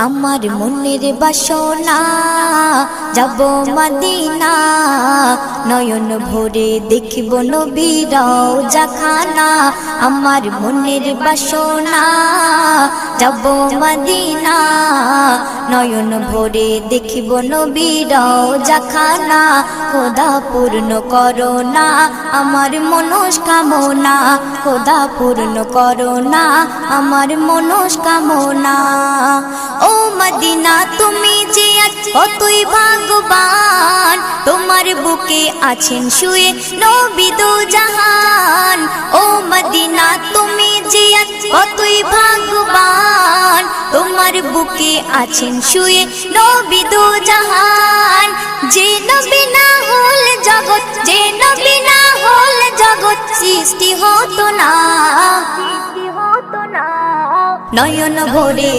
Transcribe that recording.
আমার মনের বাসনা যাব মদিনা, নয়ন ভরে দেখব নবীর রওজাখানা। আমার মনের বাসনা যাব মদিনা, নয়ন ভরে দেখব নবীর রওজাখানা। খোদা পূর্ণ করো না আমার মনস্কামনা, খোদা পূর্ণ করো না আমার মনস্কামনা। ও মদিনা তুমি যে আজ কতই ভাগ্যবান, তোমার বুকে আছেন শুয়ে নবী দো জাহান। ও মদিনা তুমি যে আজ কতই ভাগ্যবান, তোমার বুকে আছেন শুয়ে নবী দো জাহান। যে নবী না হল জগৎ, যে নবী না হল জগৎ সৃষ্টি হতো না, নয়ন ভরে